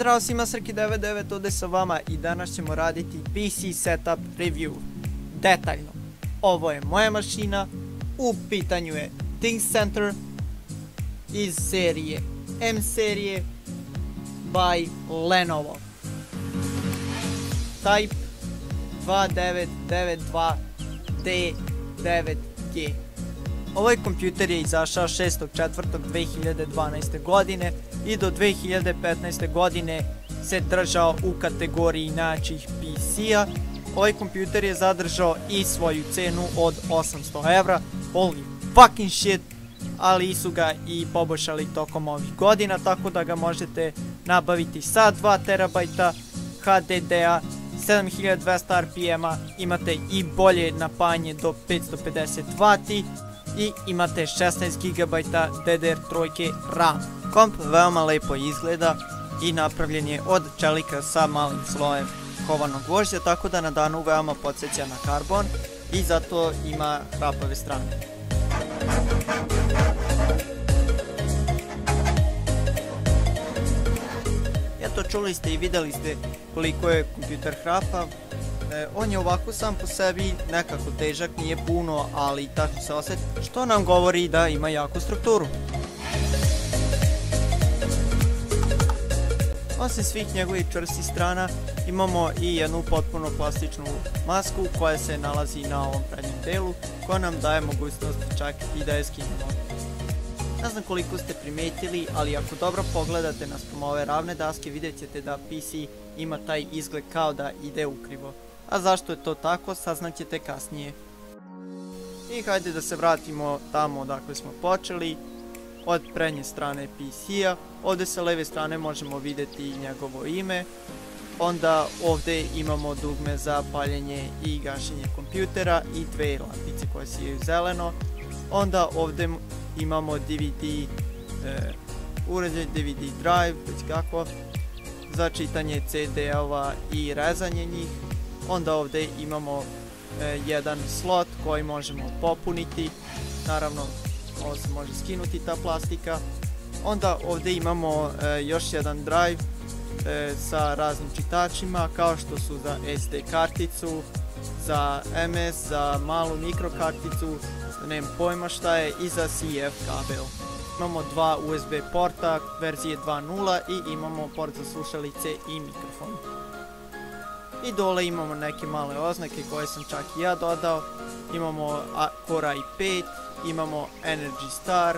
Zdravo svima, Srki99 ovdje sa vama i danas ćemo raditi PC setup review. Detaljno. Ovo je moja mašina, u pitanju je ThinkCentre iz serije M serije by Lenovo. Type 2992D9G. Ovaj kompjuter je izašao 6.4.2012. godine i do 2015. godine se držao u kategoriji najjačih PC-a. Ovaj kompjuter je zadržao i svoju cenu od 800 evra, holy fucking shit, ali su ga i poboljšali tokom ovih godina, tako da ga možete nabaviti sa 2 TB HDD-a, 7200 RPM-a, imate i bolje napajanje do 550 W i imate 16 GB DDR3 RAM. Komp veoma lepo izgleda i napravljen je od čelika sa malim slojem kovanog gvožđa, tako da na danu veoma podsjeća na karbon i zato ima hrapave strane. Eto, čuli ste i vidjeli ste koliko je kompjuter hrapav. On je ovako sam po sebi nekako težak, nije puno, ali tačno se osjeti, što nam govori da ima jaku strukturu. Osim svih njegovih čvrstih strana, imamo i jednu potpuno plastičnu masku koja se nalazi na ovom prednjem delu, koja nam daje mogućnost čak i da je skinemo. Ne znam koliko ste primijetili, ali ako dobro pogledate naspram ove ravne daske, vidjet ćete da PC ima taj izgled kao da ide ukrivo. A zašto je to tako, saznaćete kasnije. I hajde da se vratimo tamo odakle smo počeli, od prednje strane PC-a. Ovdje sa leve strane možemo vidjeti njegovo ime. Onda ovdje imamo dugme za paljenje i gašenje kompjutera i dve lampice koje sijaju zeleno. Onda ovdje imamo DVD uređaj, DVD drive, već kako, za čitanje CD-ova i rezanje njih. Onda ovdje imamo jedan slot koji možemo popuniti, naravno ovo se može skinuti ta plastika. Onda ovdje imamo još jedan drive sa raznim čitačima, kao što su za SD karticu, za MS, za malu mikrokarticu, nemam pojma šta je, i za CF kabel. Imamo dva USB porta verzije 2.0 i imamo port za slušalice i mikrofon. I dole imamo neke male oznake koje sam čak i ja dodao. Imamo Core i5, imamo Energy Star,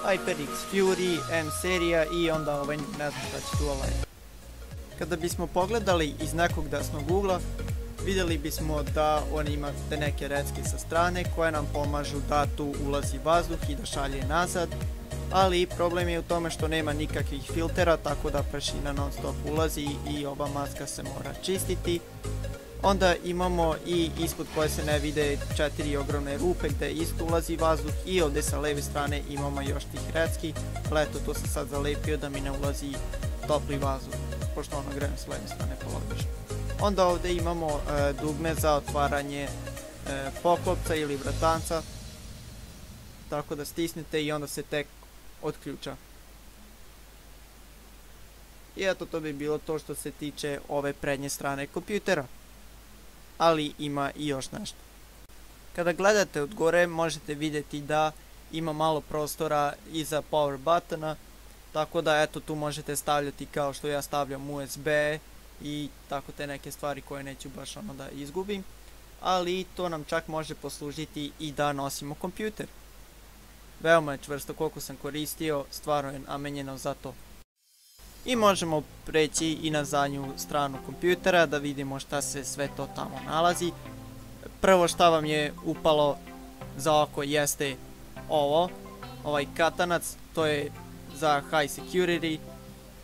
HyperX Fury, M serija i onda ovaj ne znam šta će tu ovaj. Kada bismo pogledali iz nekog desnog ugla, vidjeli bismo da on ima te neke recke sa strane koje nam pomažu da tu ulazi vazduh i da šalje nazad, ali problem je u tome što nema nikakvih filtera, tako da prašina non stop ulazi i ova maska se mora čistiti. Onda imamo i ispod koje se ne vide 4 ogromne rupe gdje isto ulazi vazduh i ovdje sa leve strane imamo još tih recki, ali eto, to sam sad zalepio da mi ne ulazi topli vazduh, pošto ono grejem s leve strane polovično. Onda ovdje imamo dugme za otvaranje poklopca ili vratanca, tako da stisnete i onda se tek otključa. I eto, to bi bilo to što se tiče ove prednje strane kompjutera. Ali ima i još nešto. Kada gledate od gore možete vidjeti da ima malo prostora iza power buttona, tako da eto, tu možete stavljati kao što ja stavljam USB i tako te neke stvari koje neću baš ono da izgubim, ali to nam čak može poslužiti i da nosimo kompjuter. Veoma je čvrsto, koliko sam koristio, stvarno je namenjeno za to. I možemo preći i na zadnju stranu kompjutera da vidimo šta se sve to tamo nalazi. Prvo šta vam je upalo za oko jeste ovaj katanac, to je za high security,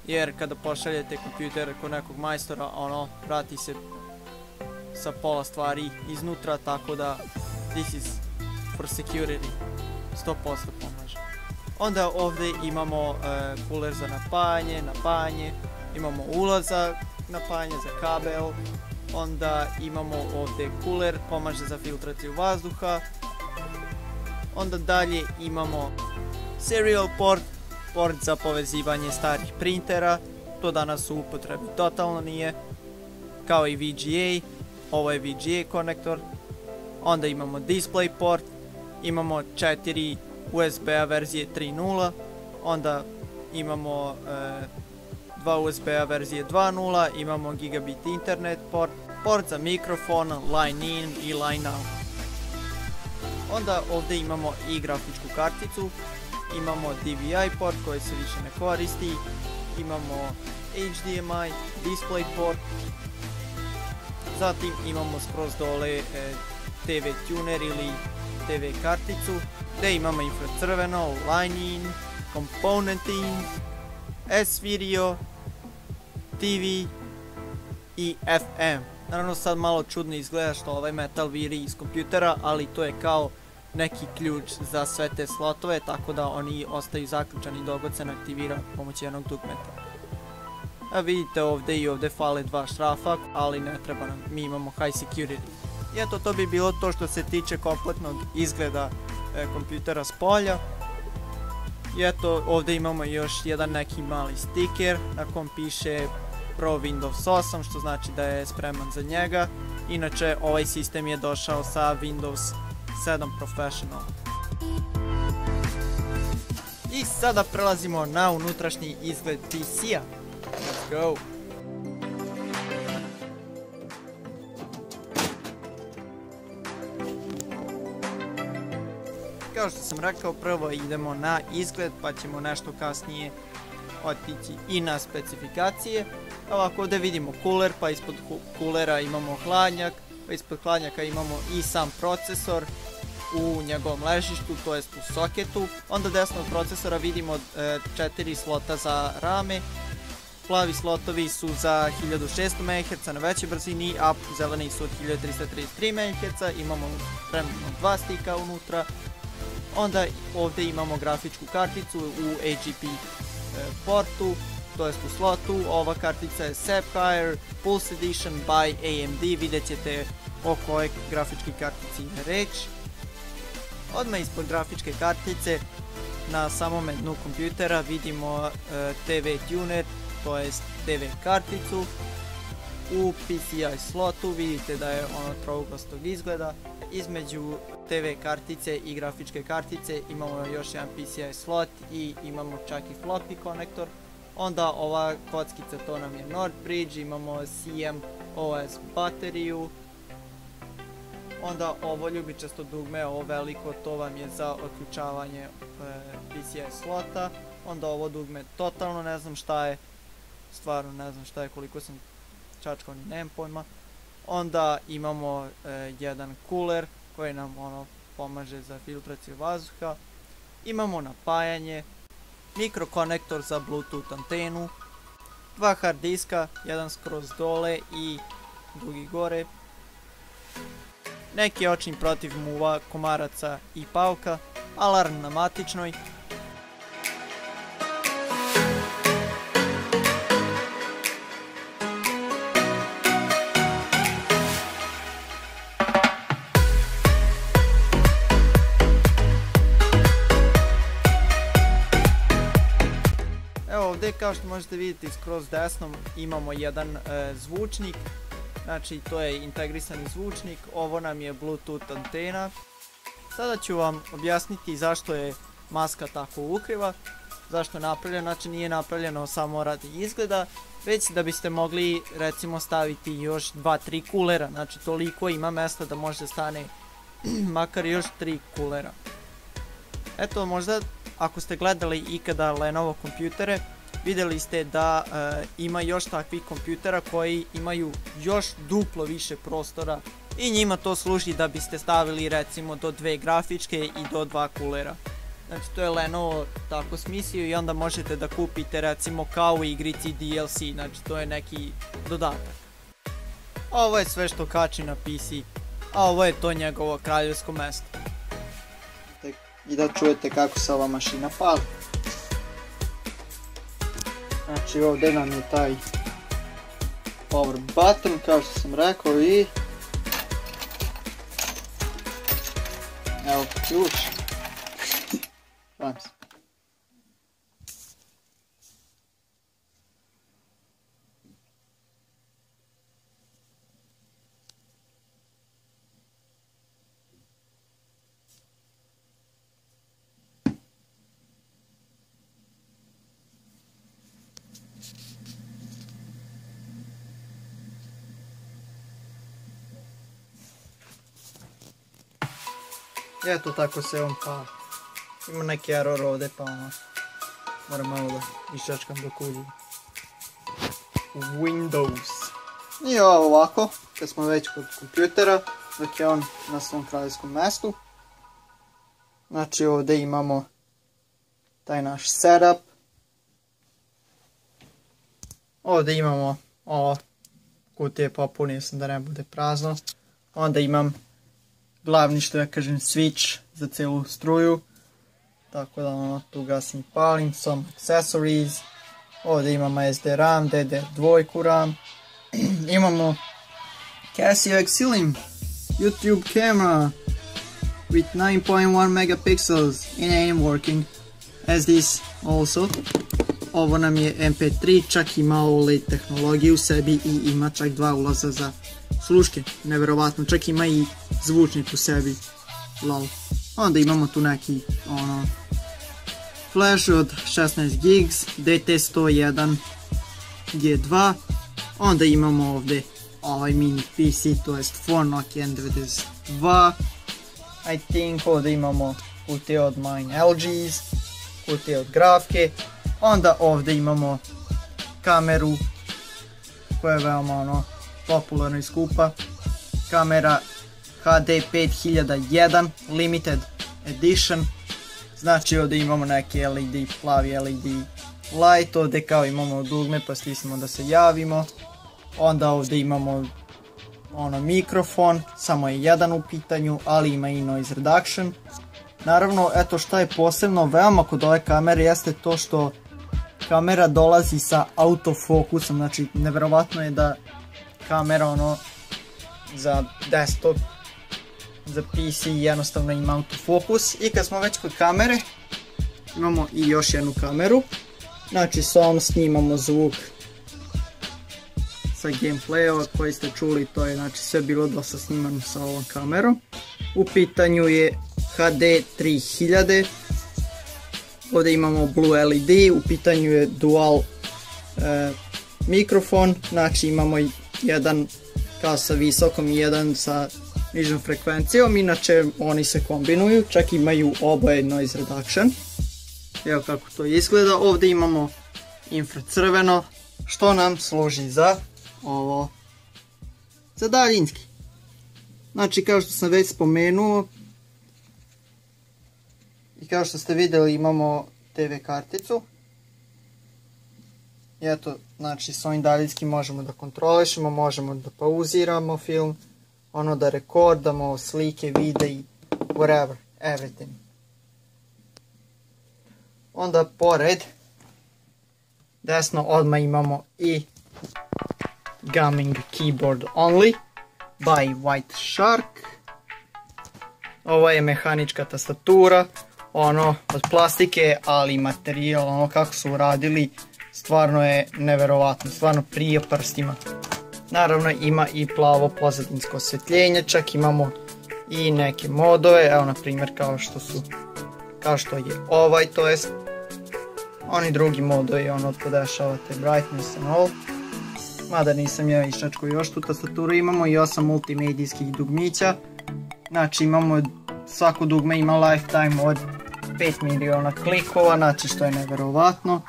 jer kada pošaljete kompjuter kod nekog majstora, ono vrati se sa pola stvari iznutra, tako da this is for security, 100% pomaže. Onda ovdje imamo kuler za napajanje, imamo ulaz za napajanje za kabel, onda imamo ovdje kuler, pomaže za filtraciju vazduha, onda dalje imamo serial port, port za povezivanje starih printera, to danas u upotrebi totalno nije, kao i VGA, ovo je VGA konektor, onda imamo DisplayPort, imamo 4 USB-a verzije 3.0, onda imamo 2 USB-a verzije 2.0, imamo gigabit internet port, port za mikrofon, line in i line out. Onda ovdje imamo i grafičku karticu, imamo DVI port koji se više ne koristi, imamo HDMI, DisplayPort, zatim imamo skroz dole TV tuner ili TV karticu, gdje imamo infracrveno, line in, component in, S-video, TV i FM. Naravno sad malo čudno izgleda što ovaj metal viri iz kompjutera, ali to je kao neki ključ za sve te slotove, tako da oni ostaju zaključani dok god se ne aktivira pomoću jednog dugmeta. A vidite ovdje i ovdje fale dva šrafa, ali ne treba nam, mi imamo high security. I eto, to bi bilo to što se tiče kompletnog izgleda kompjutera s polja. I eto, ovdje imamo još jedan neki mali stiker na kom piše Pro Windows 8, što znači da je spreman za njega. Inače, ovaj sistem je došao sa Windows 7 Professional. I sada prelazimo na unutrašnji izgled PC-a. Let's go! Kao što sam rekao, prvo idemo na izgled, pa ćemo nešto kasnije otići i na specifikacije. Ovako, ovdje vidimo cooler, pa ispod coolera imamo hladnjak, pa ispod hladnjaka imamo i sam procesor u njegovom ležištu, to jest u soketu. Onda desno od procesora vidimo 4 slota za rame. Plavi slotovi su za 1600 MHz na većoj brzini, a zeleni su od 1333 MHz. Imamo trenutno 2 stika unutra. Onda ovdje imamo grafičku karticu u AGP portu, to jest u slotu. Ova kartica je Sapphire Pulse Edition by AMD, vidjet ćete o kojoj grafičkoj kartici je reč. Odmah ispod grafičke kartice na samome dnu kompjutera vidimo TV tuner, to jest TV karticu. U PCI slotu vidite da je ono trouglastog izgleda. Između TV kartice i grafičke kartice imamo još jedan PCI slot i imamo čak i floppy konektor. Onda ova kockica, to nam je Northbridge, imamo CMOS bateriju. Onda ovo ljubičasto dugme, ovo veliko, to vam je za otključavanje PCI slota. Onda ovo dugme totalno ne znam šta je, stvarno ne znam šta je, koliko sam čačkao ni nemam pojma. Onda imamo jedan cooler koji nam pomaže za filtraciju vazduha. Imamo napajanje, mikrokonektor za Bluetooth antenu, dva hard diska, jedan skroz dole i drugi gore, neki očni protiv muva, komaraca i pauka, alarm na matičnoj. Ovdje, kao što možete vidjeti skroz desnom, imamo jedan zvučnik, znači to je integrisani zvučnik, ovo nam je Bluetooth antena. Sada ću vam objasniti zašto je maska tako ukriva, zašto je napravljena, znači nije napravljeno samo radi izgleda, već da biste mogli recimo staviti još 2-3 kulera, znači toliko ima mjesta da može stane makar još 3 kulera. Eto, možda ako ste gledali ikada Lenovo kompjutere, vidjeli ste da ima još takvih kompjutera koji imaju još duplo više prostora i njima to služi da biste stavili recimo do 2 grafičke i do 2 kulera. Znači to je Lenovo tako smislio i onda možete da kupite recimo kao u igrici DLC, znači to je neki dodatak. Ovo je sve što kači na PC, a ovo je to njegovo kraljevsko mesto. I da čujete kako se ova mašina pali. Znači ovdje nam je taj power button, kao što sam rekao, i evo ključ. eto tako se on pa ima neki error ovdje pa ono moram malo da iščačkam dok uđem Windows. I ovako, kad smo već kod kompjutera, dok je on na svom kraljevskom mjestu. Znači ovdje imamo taj naš setup. Ovdje imamo ovo kutije, popunio sam da ne bude prazno. Onda imam glavni, što ja kažem, switch za cijelu struju. Tako da ono, tu gasim i palim, some accessories. Ovdje imamo SD RAM, DDR2 RAM. Imamo Casio Exelim YouTube camera with 9.1 megapixels in aim working as this also. Ovo nam je MP3, čak ima OLED tehnologiju u sebi i ima čak 2 ulaza za sluške. Neverovatno, čak ima i zvučnik u sebi. Lol. Onda imamo tu neki flash od 16 gigs, DT101 G2. Onda imamo ovdje ovaj mini PC, to jest phone Nokia N92. I think ovdje imamo kutije od mine LGs, kutije od grafke. Onda ovdje imamo kameru koja je veoma popularna i skupa. Kamera HD 5001 Limited Edition. Znači ovdje imamo neki LED, plavi LED light. Ovdje kao imamo dugme pa stisnemo da se javimo. Onda ovdje imamo mikrofon, samo je jedan u pitanju, ali ima i noise reduction. Naravno, eto šta je posebno veoma kod ove kamere jeste to što kamera dolazi sa autofokusom, znači neverovatno je da kamera za desktop, za PC jednostavno ima autofokus. I kad smo već kod kamere, imamo i još jednu kameru, znači s ovom snimamo zvuk sa gameplaya koji ste čuli, to je znači sve bilo dosta snimano sa ovom kamerom. U pitanju je HD 3000, ovdje imamo Blue LED, u pitanju je dual mikrofon, znači imamo jedan kao sa visokom i jedan sa nižom frekvencijom, inače oni se kombinuju, čak imaju oboje noise reduction. Evo kako to izgleda, ovdje imamo infracrveno, što nam služi za ovo, za daljinski. Znači kao što sam već spomenuo i kao što ste vidjeli imamo TV karticu. I eto, znači s ovim daljinskim možemo da kontrolišemo, možemo da pauziramo film, da rekordamo slike, videi, whatever, everything. Onda pored, desno odmah imamo i gaming keyboard only by White Shark. Ovo je mehanička tastatura, od plastike, ali materijal, kako su uradili, stvarno je neverovatno, stvarno prije prstima. Naravno ima i plavo pozadinsko osvjetljenje, čak imamo i neke modove, evo na primjer kao što je ovaj, to jest oni drugi modovi, podešavate brightness and all. Mada nisam ja iščačko još tu tastaturu, imamo i 8 multimedijskih dugmića, znači imamo, svako dugme ima lifetime od 5 miliona klikova, znači što je neverovatno.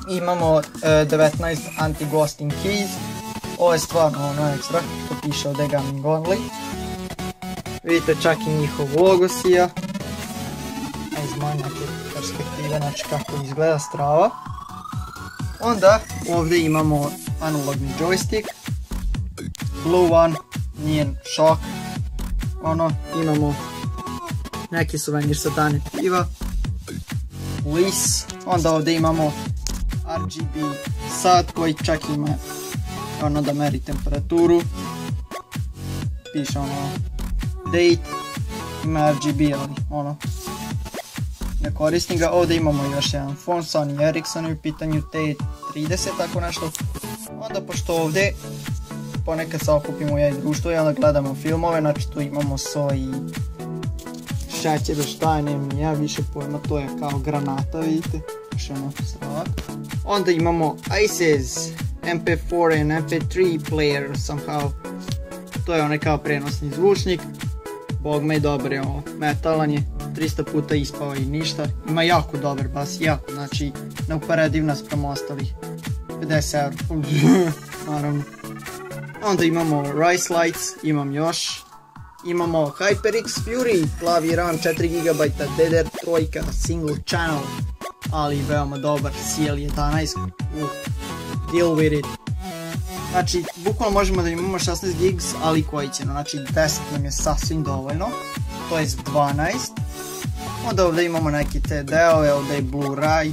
Imamo 19 anti-ghosting keys, ovo je stvarno ekstra, što piše ovdje gaming only. Vidite čak i njihov logo sija, iz moje neke perspektive, znači kako izgleda strava. Onda ovdje imamo analogni joystick, blue one, njen šok, imamo neki suvenir sa dane piva, lis, onda ovdje imamo RGB sat koji čak ima da meri temperaturu, piše date, ima RGB, ali ne koristim ga. Ovdje imamo još jedan phone, Sony Ericsson, u pitanju T30, tako nešto. Onda pošto ovdje ponekad se okupimo ja i društvo i onda gledamo filmove, znači tu imamo so i šećer, šta je, nemam ja više pojma, to je kao granata, vidite, još jedno sravak. Onda imamo ICES, MP4 and MP3 player somehow, to je onaj kao prenosni zvučnik. bogme je dobar je ovo, metalan je, 300 puta ispao i ništa, ima jako dobar bas, jako, znači neuporediv naspram ostalih, 50 €, naravno. Onda imamo Rice Lights, imam još, imamo HyperX Fury, plavi RAM 4GB, DDR3, single channel, ali veoma dobar, CL11, deal with it. Znači, bukvalno možemo da imamo 16 GB, ali koji će, znači 10 nam je sasvim dovoljno, to je 12. Onda ovdje imamo neki CD-ove, ovdje je Blu-ray,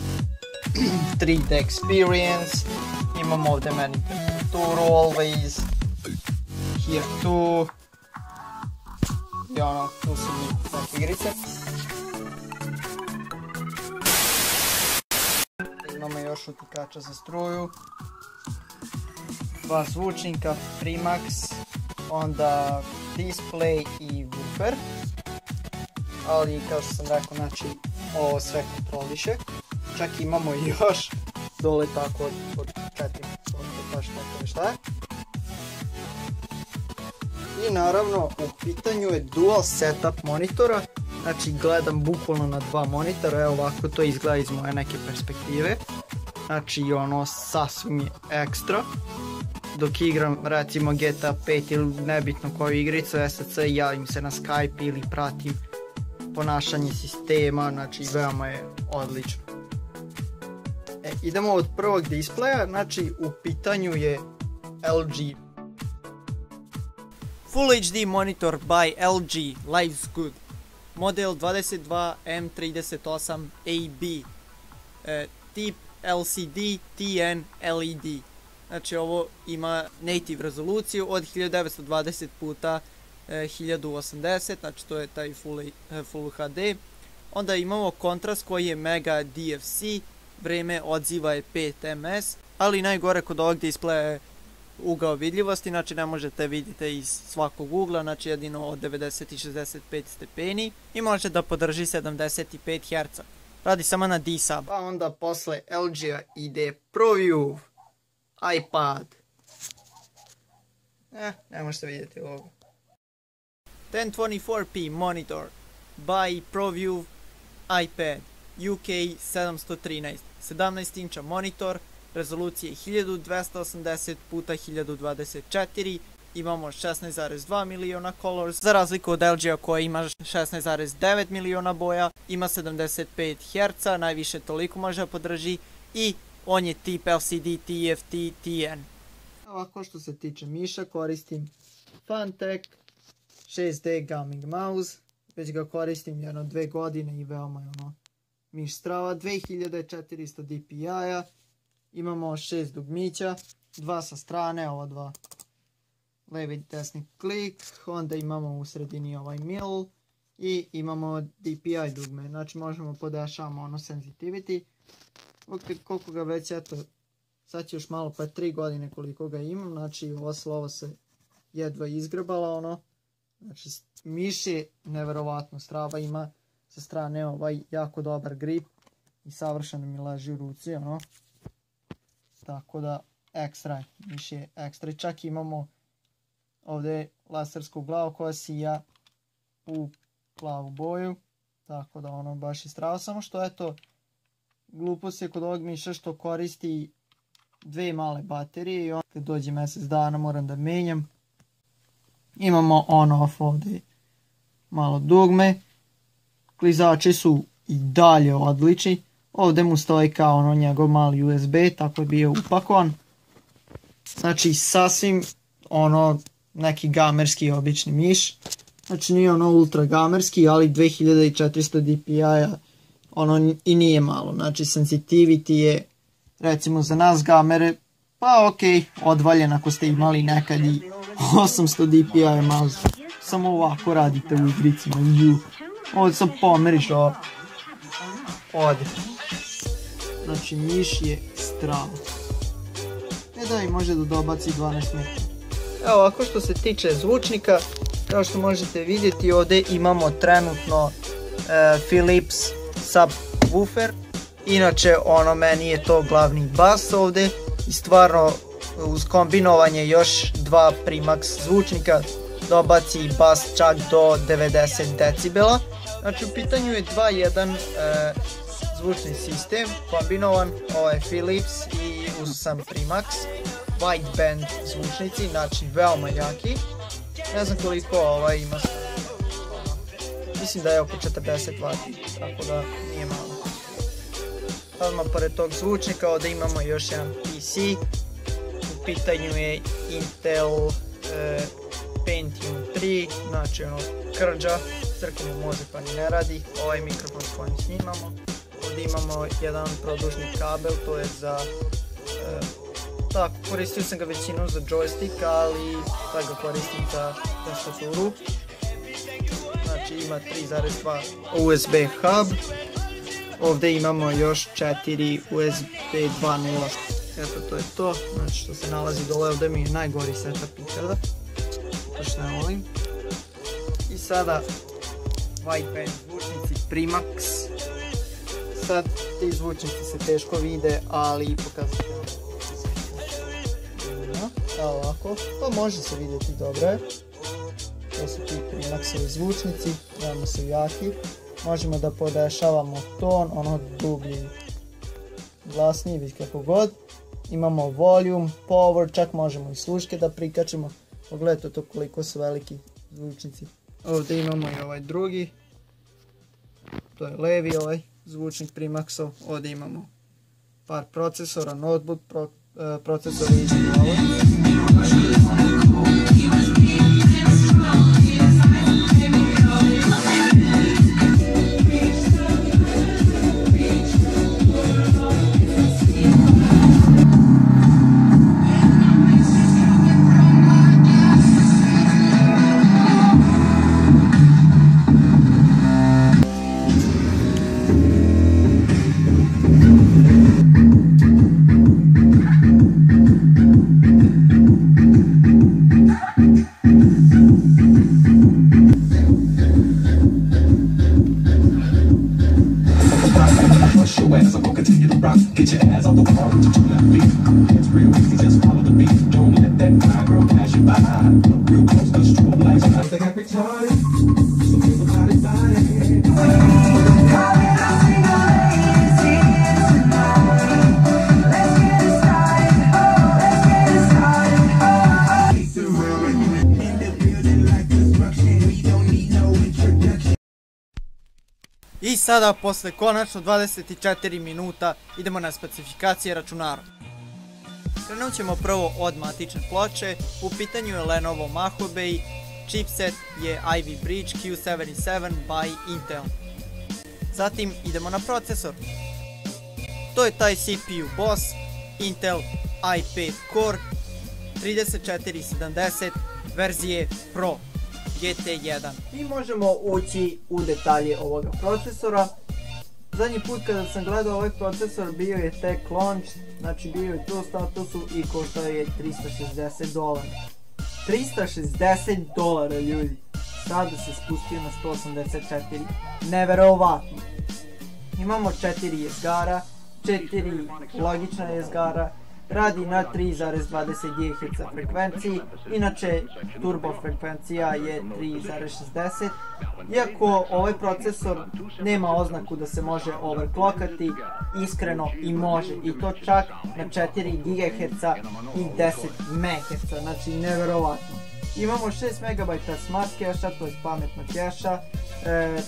3D Experience, imamo ovdje meni temperaturu, always, here too, i ono, tu su mi neke igrice. Imamo još utikača za struju, dva zvučnika, Primax, onda display i woofer, ali kao što sam rekao, znači ovo sve kontroliše, čak imamo još dole tako od 4, baš tako šta je. I naravno u pitanju je dual setup monitora, znači gledam bukvalno na dva monitora, evo ovako to izgleda iz moje neke perspektive, znači ono sasvim je ekstra. Dok igram recimo GTA 5 ili nebitno koju igricu SC, javim se na Skype ili pratim ponašanje sistema, znači veoma je odlično. Idemo od prvog displeja, znači u pitanju je LG. Full HD monitor by LG, life's good. Model 22M38AB, tip LCD TN LED. Znači ovo ima native rezoluciju od 1920 puta 1080, znači to je taj Full HD. Onda imamo kontrast koji je Mega DFC, vreme odziva je 5 ms, ali najgore kod ovog displeja je ugao vidljivosti, znači ne možete vidjeti iz svakog ugla, znači jedino od 90 i 65 stepeni i može da podrži 75 Hz. Radi samo na D-Sub. Pa onda posle LG-a ide ProView iPad. Ne možete vidjeti ovo. 1024p monitor by ProView iPad UK 713, 17 inča monitor, rezolucije 1280 x 1024, imamo 16,2 miliona colors, za razliku od LG-a koji ima 16,9 miliona boja, ima 75 Hz, najviše toliko može podrži i on je tip LCD TFT TN. Ovako što se tiče miša, koristim Funtech 6D Gaming Mouse, već ga koristim jedno 2 godine i veoma je ono miš strava, 2400 DPI-a, imamo 6 dugmića, 2 sa strane, ova 2 levi i desni klik, onda imamo u sredini ovaj middle i imamo DPI dugme, znači možemo podešavamo ono sensitivity. Ok, koliko ga već, eto, sad će još malo pa 3 godine koliko ga imam, znači ovo slovo se jedva izgrebala ono, znači miš je neverovatno strava, ima sa strane ovaj jako dobar grip i savršeno mi leži u ruci ono, tako da ekstra je, miš je ekstra i čak imamo ovdje lasersku glavu koja sija u plavu boju, tako da ono baš je strava, samo što eto glupost je kod ovog miša što koristi 2 male baterije i onda kad dođe mjesec dana moram da menjam. Imamo on off ovdje malo dugme, klizači su i dalje odlični, ovdje mu stoji kao ono njegov mali USB, tako je bio upakovan. Znači sasvim ono neki gamerski obični miš, znači nije ono ultra gamerski, ali 2400 DPI-a ono i nije malo, znači sensitivity je recimo za nas gamere pa ok, odvaljen ako ste imali nekad i 800 DPI mouse, samo ovako radite u igricima, ovdje sam pomeriš ovo, ovdje, znači miš je strava, da i može da dobaci 12 metara. Evo ovako što se tiče zvučnika, kao što možete vidjeti ovdje imamo trenutno Philips subwoofer, inače ono meni je to glavni bas ovdje, i stvarno uz kombinovanje još dva Primax zvučnika dobaci bas čak do 90 decibela. Znači u pitanju je 2.1 zvučni sistem, kombinovan, ovo je Philips i uz sam Primax, wideband zvučnici, znači veoma jaki. Ne znam koliko ovaj ima, mislim da je oko 40 W, tako da nije malo. Odmah pored tog zvučnika ovdje imamo još jedan PC, u pitanju je Intel Pentium 3, znači ono krđa, crkveno može pa ni ne radi, ovaj mikrofon s kojim snimamo. Ovdje imamo jedan produžni kabel, to je za, tako, koristio sam ga većinom za joystick, ali sad ga koristim za tastaturu. Znači ima 3.2 USB hub, ovdje imamo još 4 USB 2.0. Eto, to je to, znači što se nalazi dole, ovdje mi je najgori setup ikada, baš ne volim. I sada wideband zvučnici Primax. Sad ti zvučnici se teško vide, ali pokazat ću vam. Evo ovako, pa može se vidjeti dobro je. To su ti Primaxovi zvučnici, veoma su jaki. Možemo da podešavamo ton, ono dublji, glasniji, već kako god. Imamo volume, power, čak možemo i sluške da prikačemo. Pogledajte to koliko su veliki zvučnici. Ovdje imamo i ovaj drugi, to je levi ovaj zvučnik Primaxov. Ovdje imamo par procesora, notebook procesor i ovo. Get your ass on the wall to do that beat. It's real easy, just follow the beat. Don't let that fine girl pass you by. Look real close, the strobe lights. I think I retarded. Some people got it body. I sada, posle konačno 24 minuta, idemo na specifikacije računara. Krenut ćemo prvo od matične ploče, u pitanju je Lenovo Mojave, chipset je Ivy Bridge Q77 by Intel. Zatim idemo na procesor. To je taj CPU Boss, Intel i5 Core 3470 verzije Pro GT1. I možemo ući u detalje ovoga procesora. Zadnji put kada sam gledao ovaj procesor bio je tek launch, znači bio je to statusu i koštao je $360. $360 ljudi, sada se spustio na 184, neverovatno. Imamo 4 jezgara, 4 logična jezgara, radi na 3.20 GHz frekvenciji, inače turbo frekvencija je 3.60. Iako ovaj procesor nema oznaku da se može overclockati, iskreno i može, i to čak na 4 GHz i 10 MHz, znači neverovatno. Imamo 6 MB smart cache-a, to je pametna cache-a,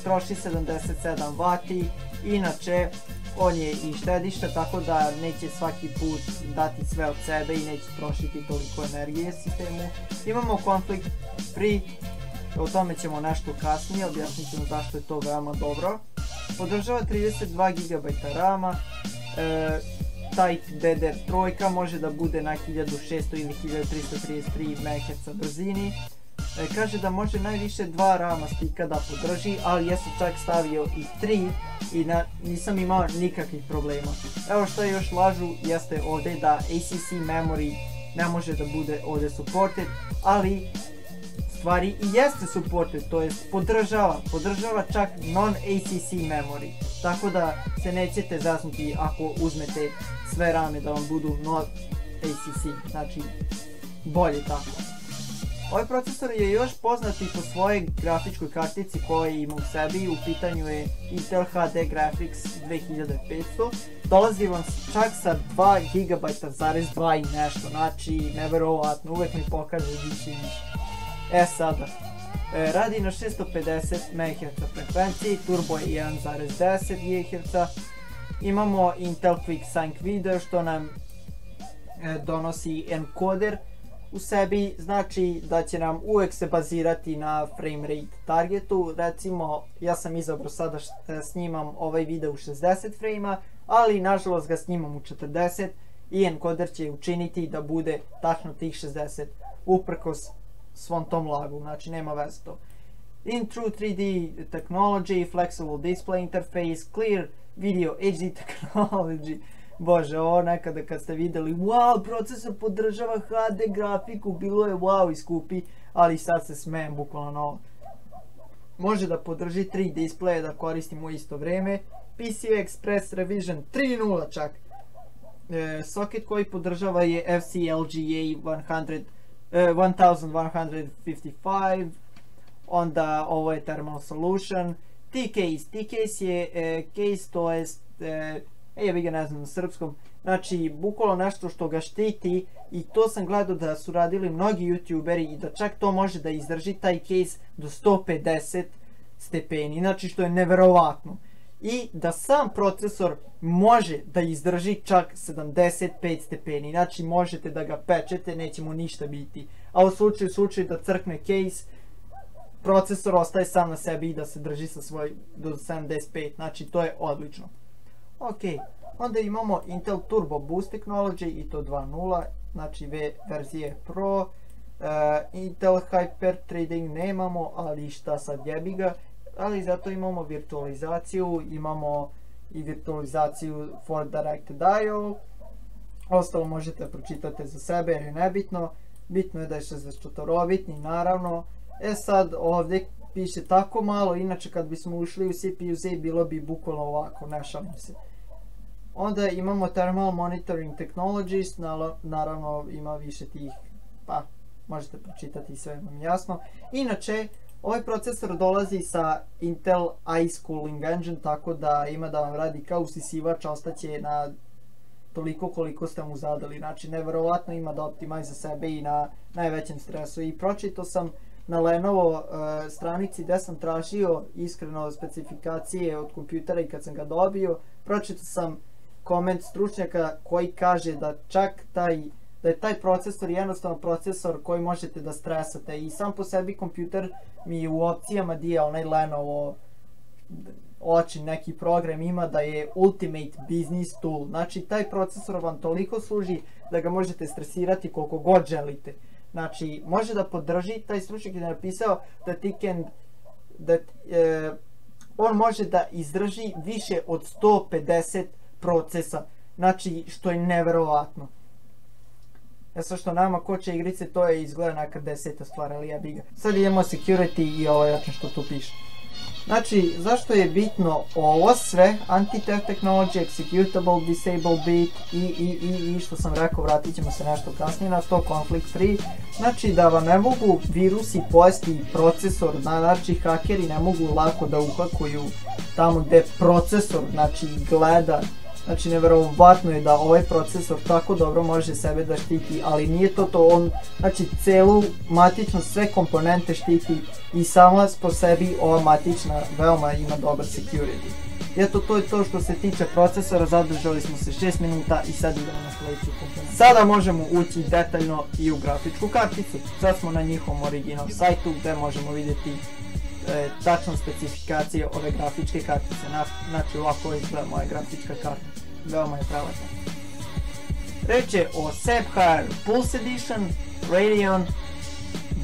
troši 77 W, inače on je i štediša, tako da neće svaki put dati sve od sebe i neće trošiti toliko energije sistemu. Imamo conflict free, o tome ćemo nešto kasnije, objasnit ćemo zašto je to veoma dobro. Podržava 32 GB RAM-a, Type DDR3 može da bude na 1600 ili 1333 MHz brzini. Kaže da može najviše 2 RAM-a stika da podrži, ali ja sam čak stavio i 3 i nisam imao nikakvih problema. Evo što još lažu jeste ovdje da ACC memory ne može da bude ovdje supported, ali stvari i jeste supported, to jest podržava čak non-ACC memory, tako da se nećete zaznuti ako uzmete sve rame da vam budu non-ACC, znači bolje tako. Ovaj procesor je još poznat i po svojoj grafičkoj kartici koja ima u sebi, u pitanju je Intel HD Graphics 2500. Dolazi vam čak sa 2 GB zarez 2 i nešto, znači neverovatno, uvek mi pokaže više i više. Sada, radi na 650 MHz frekvenciji, turbo je 1,10 GHz. Imamo Intel QuickSync video što nam donosi encoder u sebi, znači da će nam uvek se bazirati na frame rate targetu. Recimo, ja sam izabrao sada snimam ovaj video u 60 frame-a, ali nažalost ga snimam u 40 i encoder će učiniti da bude tačno tih 60 uprkos svom tom lagu, znači nema veze to. In True 3D Technology, Flexible Display Interface, Clear Video HD Technology. Bože, ovo nekada kad ste vidjeli, wow, procesor podržava HD grafiku, bilo je wow i skupi, ali sad se smijem bukvalno na ovo. Može da podrži 3 displeje da koristimo u isto vreme. PCI Express Revision 3.0 čak. Socket koji podržava je FCLGA 1155. Onda ovo je Thermal Solution. T-Case. T-Case je case, to jest vi ga ne znam na srpskom, znači bukvalno nešto što ga štiti i to sam gledao da su radili mnogi youtuberi i da čak to može da izdrži taj case do 150 stepeni, znači što je neverovatno. I da sam procesor može da izdrži čak 75 stepeni, znači možete da ga pečete, neće mu ništa biti. A u slučaju da crkne case, procesor ostaje sam na sebi i da se drži sa svoj do 75, znači to je odlično. Ok, onda imamo Intel Turbo Boost Technology i to 2.0, znači verzije Pro. Intel Hyper Threading nemamo, ali šta sad jebi ga, ali zato imamo virtualizaciju, imamo i virtualizaciju for Directed I/O. Ostalo možete pročitati za sebe jer je nebitno, bitno je da je 64-bitni naravno. Sad ovdje piše tako malo, inače kad bismo ušli u CPU-Z bilo bi bukvalno ovako, ne šalim se. Onda imamo Thermal Monitoring Technologies, naravno ima više tih, pa možete pročitati, sve vam jasno. Inače, ovaj procesor dolazi sa Intel Ice Cooling Engine, tako da ima da vam radi kao usisivač, ostaće na toliko koliko ste mu zadali, znači neverovatno ima da optimizuje sebe i na najvećem stresu. I pročitao sam na Lenovo stranici gdje sam tražio iskreno specifikacije od kompjutera i kad sam ga dobio, pročitao sam koment stručnjaka koji kaže da čak da je taj procesor jednostavno procesor koji možete da stresate i sam po sebi kompjuter mi u opcijama gdje onaj Lenovo oči neki program ima da je Ultimate Business Tool, znači taj procesor vam toliko služi da ga možete stresirati koliko god želite. Znači, može da podrži, taj stručnjak je napisao on može da izdrži više od 150 procesa, znači što je neverovatno. Sad što nama koče igrice, to je izgleda neka 10. stvar, ali jebi ga. Sad idemo security i ovo jačem što tu piše. Znači, zašto je bitno ovo sve, anti-theft technology, executable, disable bit i što sam rekao, vratit ćemo se nešto kasnije na to, conflict free. Znači da vam ne mogu virusi pojesti procesor, znači hakeri ne mogu lako da uhakuju tamo gdje procesor znači gleda. Znači neverovatno je da ovaj procesor tako dobro može sebe da štiti, ali nije to on, znači celu matičnu sve komponente štiti i sama po sebi ova matična veoma ima dobar security. Eto, to je to što se tiče procesora, zadržali smo se 6 minuta i sad idemo na sljedeću komponentu. Sada možemo ući detaljno i u grafičku karticu. Sad smo na njihovom original sajtu gdje možemo vidjeti tačne specifikacije ove grafičke kartice. Znači ovako izgleda moja grafička kartica, veoma je prelepa. Reč je o Sapphire Pulse Edition Radeon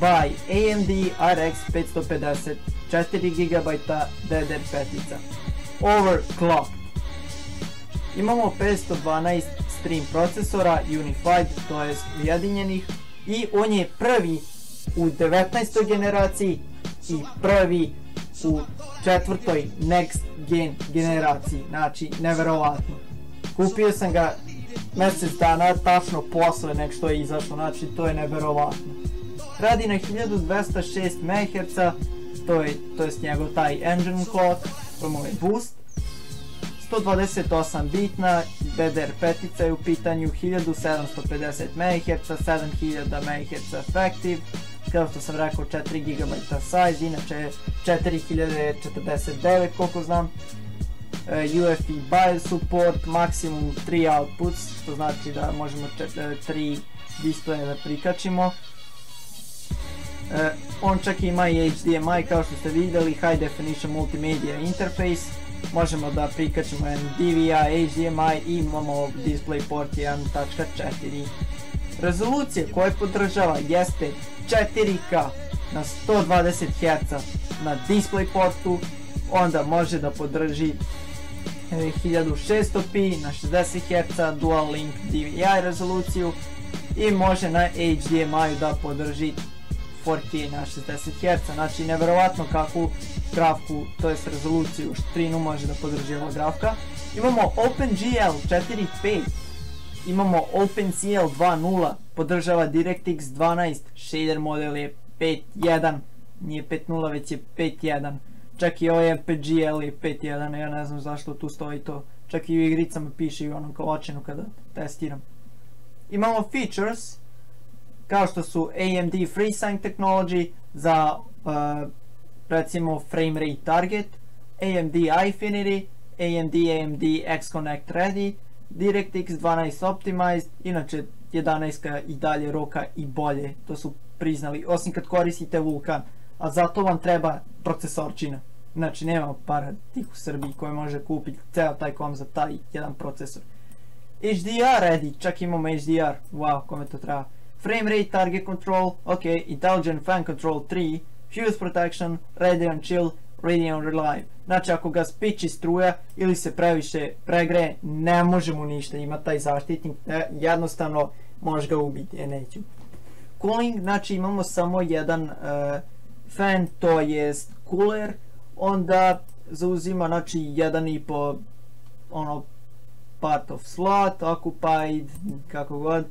by AMD RX 550 4 GB DDR5 overclocked. Imamo 512 stream procesora unified, to jest ujedinjenih, i on je prvi u 19. generaciji i prvi u 4. next gen generaciji, znači neverovatno. Kupio sam ga mjesec dana tačno posle nek što je izašlo, znači to je neverovatno. Radi na 1206 MHz, to jest njegov taj engine clock, to mu je boost. 128 bitna, DDR5 je u pitanju, 1750 MHz, 7000 MHz effective, kao što sam rekao 4 GB size, inače 4049 koliko znam. UEFI BIOS support, maksimum 3 outputs, što znači da možemo 3 displeja da prikačimo. On čak ima i HDMI kao što ste vidjeli, High Definition Multimedia Interface. Možemo da prikačimo jedan DVI, HDMI i imamo DisplayPort 1.4. Rezolucija koju podržava jeste 4K na 120 Hz na DisplayPortu, onda može da podrži 1600p na 60 Hz Dual Link DVI rezoluciju i može na HDMI da podrži 4K na 60 Hz, znači nevjerovatno kakvu grafku, to jest rezoluciju u štrinu može da podrži ova grafka. Imamo OpenGL 4.5, imamo OpenCL 2.0, podržava DirectX 12, shader model je 5.1, nije 5.0 već je 5.1, čak i ovaj OpenGL je 5.1, ja ne znam zašto tu stoji to, čak i u igricama piše i ono kao ocenu kada testiram. Imamo features, kao što su AMD FreeSync Technology za recimo frame rate target, AMD Eyefinity, AMD X-Connect Ready, DirectX 12 Optimized, inače 11 i dalje roka i bolje, to su priznali, osim kad koristite Vulkan, a zato vam treba procesorčina, znači nema para tih u Srbiji koje može kupiti ceo taj kom za taj jedan procesor. HDR Ready, čak imamo HDR, wow, kome to treba. Frame Rate Target Control, ok, Intelligent Fan Control 3, Fuse Protection, Radeon Chill, Radeon Relive. Znači ako ga spiči struja ili se previše pregreje, ne može mu ništa, ima taj zaštitnik, jednostavno može ga ubiti, neću. Cooling, znači imamo samo jedan fan, to jest cooler, onda zauzima znači 1,5 ono part of slot, occupied, kako god.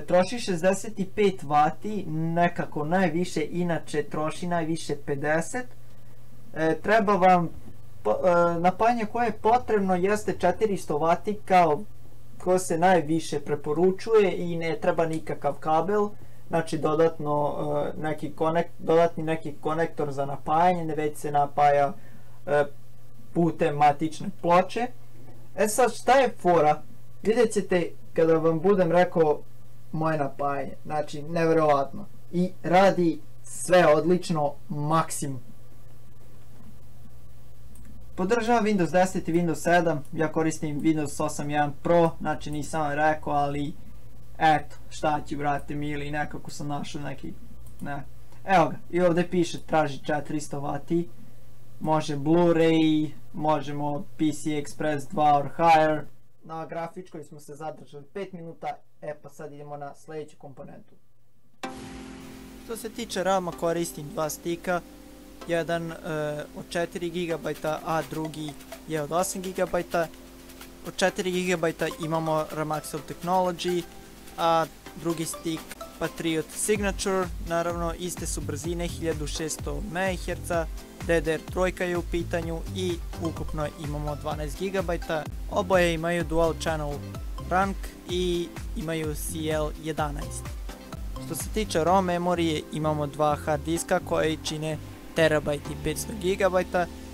Troši 65 W, nekako najviše, inače troši najviše 50. Treba vam, napajanje koje je potrebno jeste 400 W kao ko se najviše preporučuje i ne treba nikakav kabel, znači dodatni neki konektor za napajanje, već se napaja putem matične ploče. Sad šta je fora? Vidjet ćete kada vam budem rekao moje napajanje, znači nevjerovatno i radi sve odlično, maksimum. Podržava Windows 10 i Windows 7, ja koristim Windows 8.1 Pro, znači nisam rekao, ali eto, šta ću brate mili, nekako sam našao neki, ne. Evo ga, i ovdje piše traži 400 W, može Blu-ray, možemo PC Express 2 or higher. Na grafičkoj smo se zadržali 5 minuta, pa sad idemo na sljedeću komponentu. Što se tiče RAM-a koristim dva stika, jedan od 4 GB, a drugi je od 8 GB. Od 4 GB imamo Ramaxel Technology, a drugi stik Patriot Signature, naravno iste su brzine 1600 MHz, DDR3 je u pitanju i ukupno imamo 12 GB. Oboje imaju Dual Channel Rank i imaju CL11. Što se tiče ROM memorije imamo dva hard diska koji čine terabajt i 500 GB.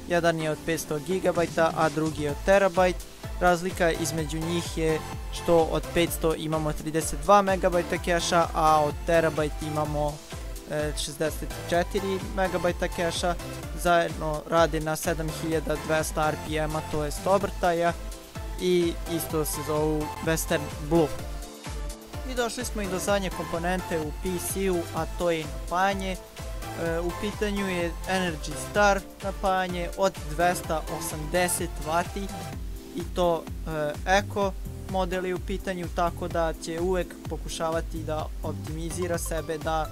Jedan je od 500 GB, a drugi je od terabajt. Razlika između njih je što od 500 imamo 32 MB keša, a od terabajt imamo 64 MB keša. Zajedno rade na 7200 RPM-a, to jest obrtaja, i isto se zovu Western Blue. I došli smo i do zadnje komponente u PC-u, a to je napajanje. U pitanju je Energy Star napajanje od 280 W i to Eco model je u pitanju, tako da će uvek pokušavati da optimizira sebe, da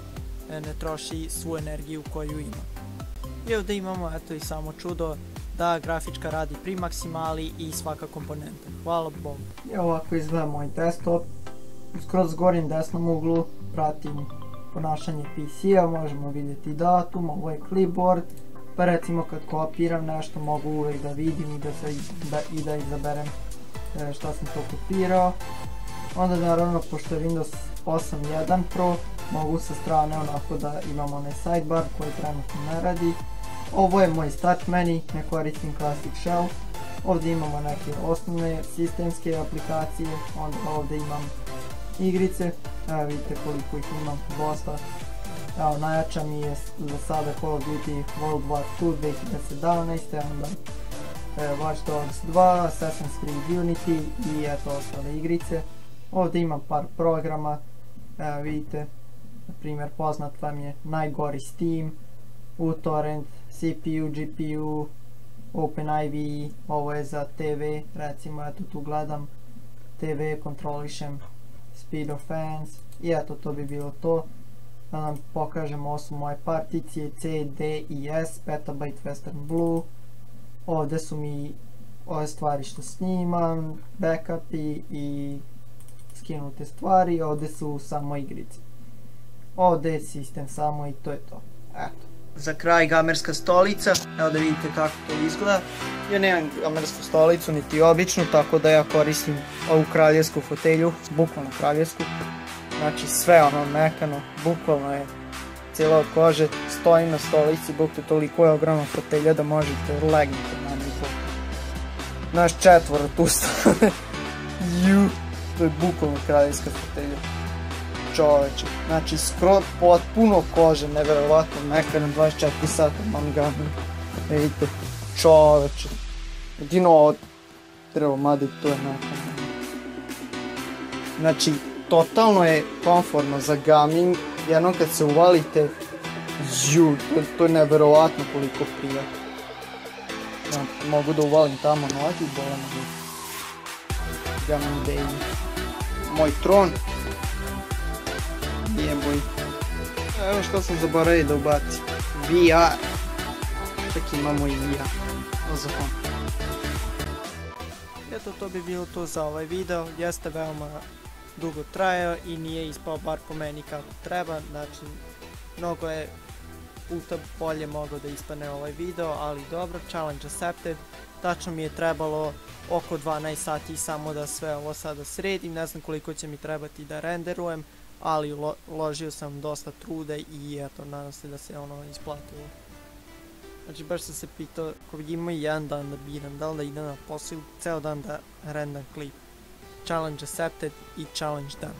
ne troši svu energiju koju ima. I ovdje imamo eto i samo čudo da grafička radi pri maksimali i svaka komponenta. Hvala Bogu. I ovako izgleda moj desktop. Skroz gornjem desnom uglu pratim ponašanje PC-a, možemo vidjeti datum, ovo je clipboard, pa recimo kad kopiram nešto mogu uvijek da vidim i da izaberem šta sam to kopirao. Onda naravno pošto je Windows 8.1 Pro mogu sa strane onako da imam onaj sidebar koji trenutno ne radi. Ovo je moj start menu, ne koristim Classic Shell. Ovdje imamo neke osnovne sistemske aplikacije, onda ovdje imam igrice, evo vidite koliko ih imam, dosta. Evo najjača mi je za sada Call of Duty World War II 2017, onda Watch Dogs 2, Assassin's Creed Unity i eto ostale igrice. Ovdje imam par programa, evo vidite, na primjer poznat vam je najgori Steam, uTorrent, CPU, GPU, OpenIV, ovo je za TV, recimo eto tu gledam TV, kontrolišem Speed of Fans i eto to bi bilo to. Da nam pokažem, ovo su moje particije C, D i S, Petabyte Western Blue. Ovdje su mi ove stvari što snimam, backupi i skinute stvari, ovdje su samo igrice. Ovdje je sistem samo i to je to. Eto. Za kraj gamerska stolica, evo da vidite kako to izgleda. Ja nemam gamersku stolicu niti običnu, tako da ja koristim ovu kraljevsku fotelju, bukvalno kraljevsku. Znači sve ono mekano, bukvalno je cijela od kože, stojim na stolici, bukvalno toliko je ogromna fotelja da možete legnite na nju. Naš četvoro tu stoje. To je bukvalno kraljevska fotelja. Čoveče, znači skroz potpuno kože, neverovatno mekano, 24 sata mam gaming. Vidite, čoveče. Jedino ovo drvo, mada i to je mekano. Znači, totalno je komfortno za gaming, jednom kad se uvalite, to je neverovatno koliko prija. Mogu da uvalim tamo noći, bolam da gaming day. Moj tron. Jeboj. Evo što sam zaboravio da ubacim. VR. Čak imamo i VR. Ozahom. Eto to bi bilo to za ovaj video. Jeste veoma dugo trajao i nije ispao bar po meni kako treba. Znači mnogo je puta bolje mogao da ispane ovaj video, ali dobro, challenge accepted. Tačno mi je trebalo oko 12 sati samo da sve ovo sada sredim, ne znam koliko će mi trebati da renderujem, ali uložio sam dosta truda i eto, nadam se da se ono isplatilo. Znači baš sam se pitao, ako imamo jedan dan da biram, da li da idem na posao ili ceo dan da rendam klip. Challenge accepted i challenge done.